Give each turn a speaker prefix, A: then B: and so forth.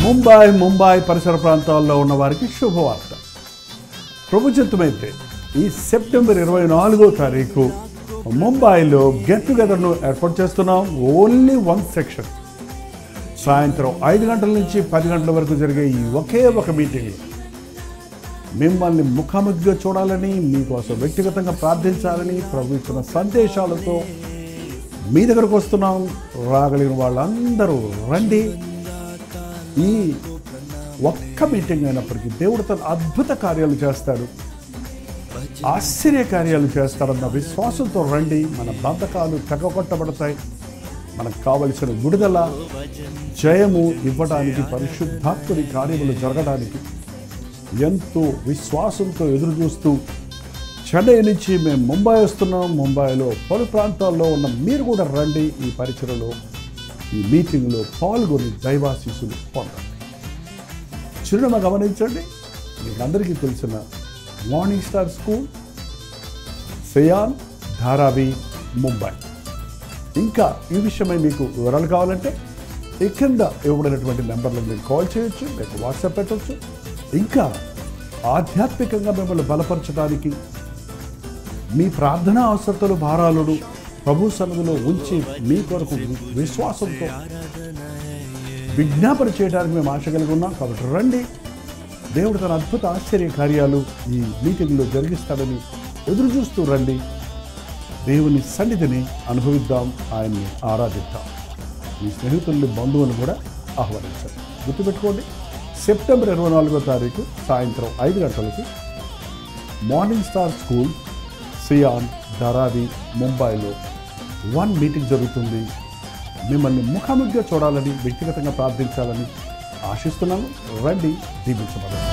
A: ముంబై పరిసర ప్రాంతాల్లో ఉన్న వారికి శుభవార్త. ప్రభుత్వమైతే ఈ సెప్టెంబర్ 24వ తారీఖు ముంబైలో గెట్ టుగెదర్ను ఏర్పాటు చేస్తున్నాం. Only 1 section. సాయంత్రం 5 గంటల నుంచి 10 గంటల వరకు జరిగే ఈ ఒకే ఒక మీటింగ్ మిమ్మల్ని ముఖాముఖిగా చూడాలని, మీకోసం వ్యక్తిగతంగా ప్రార్థించాలని ప్రభు ఇచ్చిన సందేశాలతో మీ దగ్గరకు వస్తున్నాం. రాగలిగిన వాళ్ళందరూ రండి. ఈ ఒక్క మీటింగ్ అయినప్పటికీ దేవుడు తన అద్భుత కార్యాలు చేస్తాడు, ఆశ్చర్య కార్యాలు చేస్తాడన్న విశ్వాసంతో రండి. మన బంధకాలు తెగకొట్టబడతాయి. మనకు కావలసిన విడుదల, జయము ఇవ్వడానికి, పరిశుద్ధాత్ముని కార్యములు జరగడానికి ఎంతో విశ్వాసంతో ఎదురు చూస్తూ చెన్నై నుంచి మేము ముంబై వస్తున్నాం. ముంబైలో పలు ప్రాంతాల్లో ఉన్న మీరు కూడా రండి. ఈ పరిచయలో, ఈ మీటింగ్లో పాల్గొని దైవాశీస్సులు పొందండి. చిరునామా గమనించండి. మీకు అందరికీ తెలిసిన morning star school, cyan, Dharavi, Mumbai. ఇంకా ఈ విషయమై మీకు వివరాలు కావాలంటే ఈ కింద ఇవ్వబడినటువంటి నెంబర్లో మీరు కాల్ చేయొచ్చు, మీకు వాట్సాప్ పెట్టవచ్చు. ఇంకా ఆధ్యాత్మికంగా మిమ్మల్ని బలపరచడానికి, మీ ప్రార్థనా అవసరతలు, భారాలను ప్రభు సన్నిధిలో ఉంచి మీ కొరకు విశ్వాసంతో విజ్ఞాపన చేయడానికి మేము ఆశ కలిగి ఉన్నాం. కాబట్టి రండి. దేవుడు తన అద్భుత ఆశ్చర్య కార్యాలు ఈ మీటింగ్లో జరిగిస్తాడని ఎదురు చూస్తూ రండి. దేవుని సన్నిధిని అనుభవిద్దాం, ఆయన్ని ఆరాధిద్దాం. మీ స్నేహితుల్ని, బంధువులను కూడా ఆహ్వానించండి. గుర్తుపెట్టుకోండి, సెప్టెంబర్ 24వ తారీఖు సాయంత్రం 5 గంటలకి morning star school, cyan, Dharavi, ముంబైలో 1 మీటింగ్ జరుగుతుంది. మిమ్మల్ని ముఖాముఖిగా చూడాలని, వ్యక్తిగతంగా ప్రార్థించాలని ఆశిస్తున్నాను. రండి, దీవించబడండి.